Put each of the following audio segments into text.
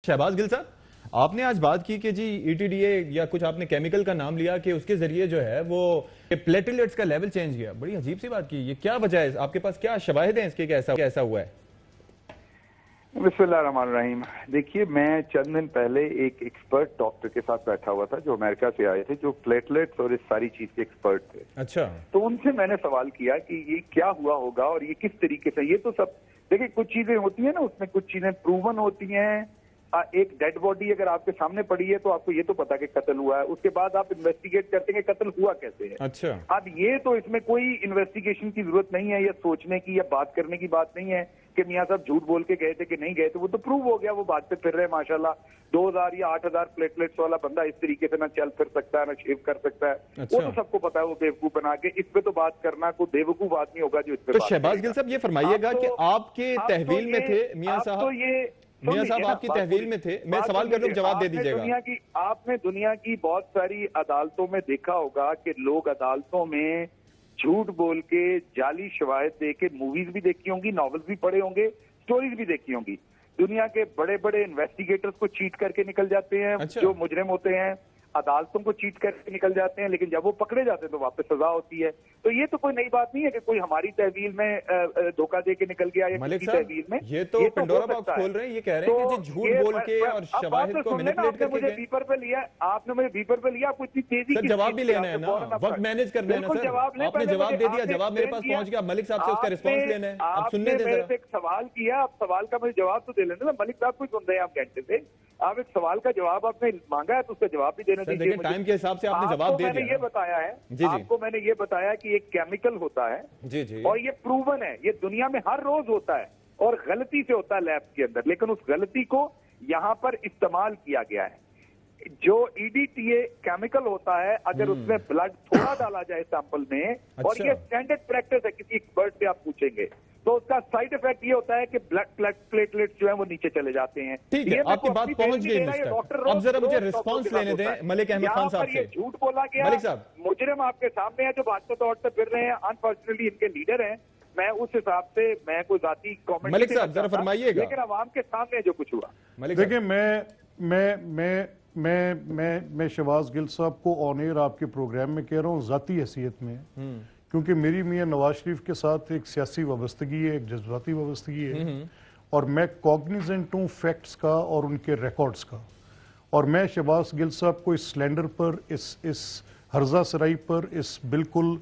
शहबाज गिल साहब, आपने आज बात की कि जी ईटीडीए या कुछ आपने केमिकल का नाम लिया कि उसके जरिए जो है वो प्लेटलेट्स का लेवल चेंज किया। बड़ी अजीब सी बात की, ये क्या वजह है? आपके पास क्या शवाहिद हैं इसके कि ऐसा हुआ है? बिस्मिल्लाहिर्रहमानिर्रहीम। देखिए, मैं चंद दिन पहले एक एक्सपर्ट डॉक्टर के साथ बैठा हुआ था जो अमेरिका से आए थे, जो प्लेटलेट्स और इस सारी चीज के एक्सपर्ट थे। अच्छा। तो उनसे मैंने सवाल किया कि ये क्या हुआ होगा और ये किस तरीके से, ये तो सब देखिए कुछ चीजें होती हैं ना, उसमें कुछ चीजें प्रूवन होती हैं। एक डेड बॉडी अगर आपके सामने पड़ी है तो आपको ये तो पता कि कत्ल हुआ है, उसके बाद आप इन्वेस्टिगेट करते हैं कत्ल हुआ कैसे है। अच्छा। अब ये तो इसमें कोई इन्वेस्टिगेशन की जरूरत नहीं है या सोचने की या बात करने की बात नहीं है कि मियां साहब झूठ बोल के गए थे कि नहीं गए थे। वो तो प्रूव हो गया, वो बात पे फिर रहे माशाल्लाह। 2000 या 8000 प्लेटलेट्स वाला बंदा इस तरीके से ना चल फिर सकता है ना शेव कर सकता है। अच्छा। वो तो सबको पता है, वो बेवकूफ बना के इस पे तो बात करना कोई बेवकूफ आदमी होगा जो इस पे। तो शहबाज गिल साहब ये फरमाइएगा कि आपके तहवील में थे मियां साहब, तो ये मियां साहब आपकी तहवील में थे, मैं सवाल कर लूं, जवाब दे दीजिएगा। आपने दुनिया की बहुत सारी अदालतों में देखा होगा कि लोग अदालतों में झूठ बोल के जाली शवाहिद दे के मूवीज भी देखी होंगी, नॉवेल्स भी पढ़े होंगे, स्टोरीज भी देखी होंगी। दुनिया के बड़े बड़े इन्वेस्टिगेटर्स को चीट करके निकल जाते हैं। अच्छा। जो मुजरिम होते हैं अदालतों को चीट करके निकल जाते हैं, लेकिन जब वो पकड़े जाते हैं तो वापस सजा होती है। तो ये तो कोई नई बात नहीं है कि कोई हमारी तहवील में धोखा दे के निकल गया या किसी तहवील में। ये तो पेंडोरा बॉक्स खोल रहे हैं, ये कह रहे हैं कि झूठ बोल के और शवाहिद को मैनिपुलेट करके मुझे बीपर पे लिया, आपने मुझे बीपर पे लिया, आपको इतनी तेजी सर जवाब भी लेना है ना, वक्त मैनेज करना है ना सर। आपने जवाब दे दिया, जवाब मेरे पास पहुंच गया, मलिक साहब से उसका रिस्पॉन्स लेना है। आप सुनने दें जरा। एक सवाल किया, आप सवाल का मुझे जवाब तो दे लेना ना। मलिक साहब को सुन रहे हैं आप घंटे से, आप एक सवाल का जवाब आपने मांगा है तो उसका जवाब भी देना चाहिए। टाइम के हिसाब से आपने जवाब दे दिया। मैंने ये बताया है जी, आपको मैंने ये बताया कि एक केमिकल होता है जी जी, और ये प्रूवन है, ये दुनिया में हर रोज होता है और गलती से होता है लैब के अंदर, लेकिन उस गलती को यहाँ पर इस्तेमाल किया गया है। जो ईडीटीए केमिकल होता है, अगर उसमें ब्लड थोड़ा डाला जाए सैंपल में, और ये स्टैंडर्ड प्रैक्टिस है, किसी एक्सपर्ट से आप पूछेंगे तो उसका साइड इफेक्ट ये होता है कि ब्लड प्लेटलेट्स जो है वो नीचे चले जाते हैं। ठीक है, आपकी बात पहुंच गई मिस्टर। अब जरा मुझे रिस्पांस लेने दें मलिक अहमद खान साहब से। झूठ बोला गया मलिक साहब, मुजरिम आपके सामने है जो बात तौर पर फिर रहे हैं, अनफॉर्चुनेटली इनके लीडर हैं। मैं उस हिसाब से मैं कोई जाती कमेंट मलिक साहब जरा फरमाइएगा, लेकिन आवाम के सामने जो कुछ हुआ। देखिए, मैं शहबाज गिल साहब को ऑन एयर आपके प्रोग्राम में कह रहा हूँ जाती हैसियत में, क्योंकि मेरी मियां नवाज शरीफ के साथ एक सियासी वाबस्तगी है, एक जज्बाती वाबस्तगी है, और मैं कॉग्निजेंट हूँ फैक्ट्स का और उनके रिकॉर्ड्स का। और मैं शहबाज गिल साहब को इस स्लैंडर पर, इस हर्जा सराई पर, इस बिल्कुल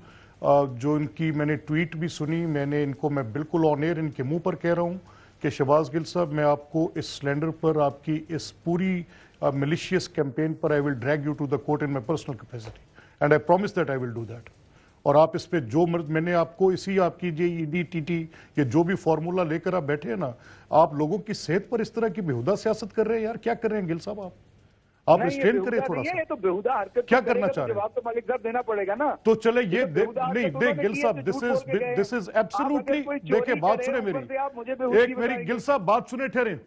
जो इनकी मैंने ट्वीट भी सुनी, मैं बिल्कुल ऑन एयर इनके मुंह पर कह रहा हूँ कि शहबाज गिल साहब, मैं आपको इस स्लैंडर पर, आपकी इस पूरी मिलिशियस कैंपेन पर I will drag you to the court in my personal capacity and I promise that I will do that. और आप इस पे जो मैंने आपको इसी आपकी जो ईडीटीटी ये जो भी फॉर्मूला लेकर आप बैठे हैं ना, आप लोगों की सेहत पर इस तरह की बेहुदा सियासत कर रहे हैं यार। क्या कर रहे हैं गिल साहब? आप रिस्ट्रेन करें थोड़ा सा। तो बेहुदा हरकत क्या करना चाह रहे हैं? जवाब तो मलिक साहब देना पड़ेगा ना। तो चले ये नहीं देख गिल साहब, दिस इज एब्सोल्युटली, देखिए बात सुने मेरी, एक मेरी गिल साहब बात सुने ठहरे।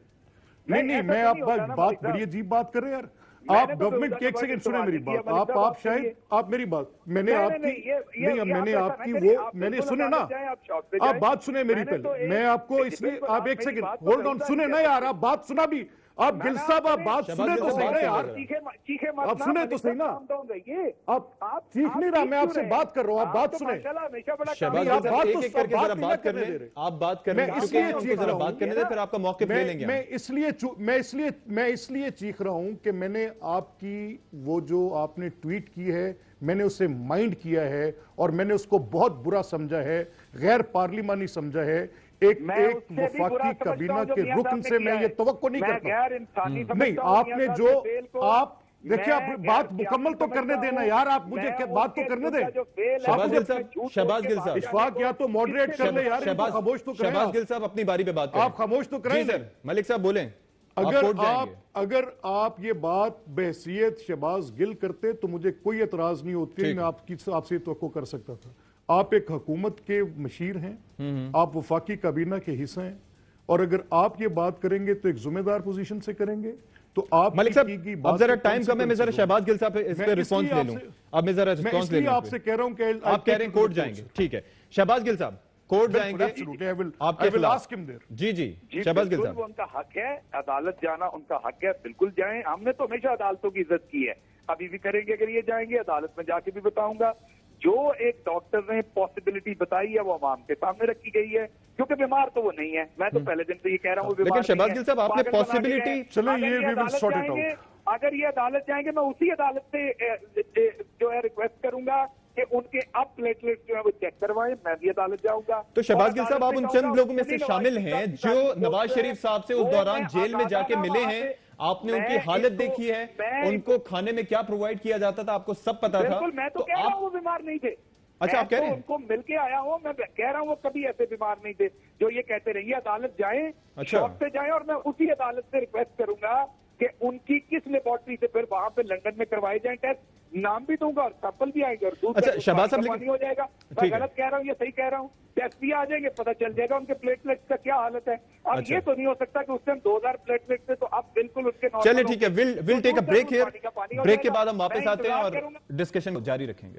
नहीं, मैं आप बात बड़ी अजीब बात कर रहे हैं यार। आप गवर्नमेंट के, एक सेकंड सुने मेरी बात। आप शायद आप मेरी बात, मैंने आपकी वो मैंने सुने ना, आप बात सुने मेरी पहले। मैं आपको इसलिए, आप एक सेकंड होल्ड ऑन, सुने ना यार, आप बात सुना भी। आप गिल साहब आप बात सुने तो सही ना यार, आप सुने तो सही ना। आप चीख नहीं रहा, मैं आपसे बात कर रहा हूँ, आप बात सुने। आप बात करने दें, फिर आपका मौक़िफ़ ले लेंगे। मैं इसलिए चीख रहा हूं कि मैंने आपकी वो जो आपने ट्वीट की है, मैंने उसे माइंड किया है और मैंने उसको बहुत बुरा समझा है, गैर पार्लिमानी समझा है। एक वफाकी काबीना के रुकन से मैं ये तवक्को नहीं करता। नहीं, आपने जो आप देखिए, आप बात मुकम्मल तो करने देना यार, आप मुझे बात तो करने दें। शहबाज गिल साहब, इशफाक या तो मॉडरेट कर ले यार, खामोश तो करें। शहबाज गिल साहब अपनी बारी पे बात करें, आप खामोश तो करें सर। मलिक साहब बोलें। अगर आप ये बात बहसीयत शहबाज गिल करते तो मुझे कोई एतराज नहीं होती, मैं आपसे तवक्को कर सकता था। आप एक हुकूमत के मशीर हैं, आप वफाकी काबीना के हिस्सा हैं, और अगर आप ये बात करेंगे तो एक जिम्मेदार पोजीशन से करेंगे। तो आप मलिक साहब, अब जरा टाइम कम है, मैं जरा शहबाज गिल साहब इस पे रिस्पांस ले लूं। अब मैं जरा रिस्पांस ले लूं। आपसे कह रहा हूं कि आप कह रहे हैं कोर्ट जाएंगे, ठीक है। शहबाज गिल साहब, कोर्ट जाएंगे आपके खिलाफ। जी जी जी शहबाज गिल बिल्कुल, साहब, वो उनका हक है, अदालत जाना उनका हक है, बिल्कुल जाएं। हमने तो हमेशा अदालतों की इज्जत की है, अभी भी करेंगे। अगर ये जाएंगे अदालत में जाके भी बताऊंगा, जो एक डॉक्टर ने पॉसिबिलिटी बताई है वो अवाम के सामने रखी गई है, क्योंकि बीमार तो वो नहीं है। मैं तो पहले दिन से ये कह रहा हूँ लेकिन बीमार शहबाज नहीं गिल है। साहब, आपने पागल बना के possibility- गए। चलो, अगर ये we will अदालत sort it जाएंगे- out। अगर ये अदालत जाएंगे, मैं उसी अदालत से जो है रिक्वेस्ट करूंगा कि उनके अब प्लेटलेट्स जो है वो चेक करवाएं। मैं भी अदालत जाऊंगा। तो शहबाज और गिल साहब, आप अदालत उन से चंद कहूंगा, लोगों में से उन्हीं शामिल नवाज हैं शरीफ जो साहब की नवाज दोस्त शरीफ है, साहब से उस वो दौरान मैं जेल में जाके आगाह मिले वहां हैं, से- आपने मैं उनकी हालत इसको- देखी है, मैं- उनको खाने में क्या प्रोवाइड किया जाता था आपको सब पता था। बिल्कुल, मैं तो कह रहा हूँ वो बीमार नहीं थे। अच्छा, आप कह रहे हैं? उनको मिलके आया हूँ, मैं कह रहा हूँ वो कभी ऐसे बीमार नहीं थे जो ये कहते रहिए। अदालत जाएं, अच्छा। शौक से जाएं, और मैं उसी अदालत से रिक्वेस्ट करूंगा कि उनकी किस लेबोरेटरी से फिर वहां पे लंदन में करवाए जाए टेस्ट। नाम भी दूंगा और सैंपल भी आएंगे और दूसरा अच्छा, शहबाज साहब, लेकिन- हो जाएगा। मैं ठीक है। गलत कह रहा हूँ, ये सही कह रहा हूँ। टेस्ट भी आ जाएंगे, पता चल जाएगा उनके प्लेटलेट्स का क्या हालत है। और अच्छा। ये तो नहीं हो सकता कि उस टाइम 2000 प्लेटलेट्स थे तो अब बिल्कुल उसके normal चलिए हो ठीक है, गए। विल टेक अ तो ब्रेक दूसरा हियर। पानी का पानी हो ब्रेक के जाएगा। बाद हम वापस मैं आते हैं इंतजार और करूंगा। डिस्कशन जारी रखेंगे।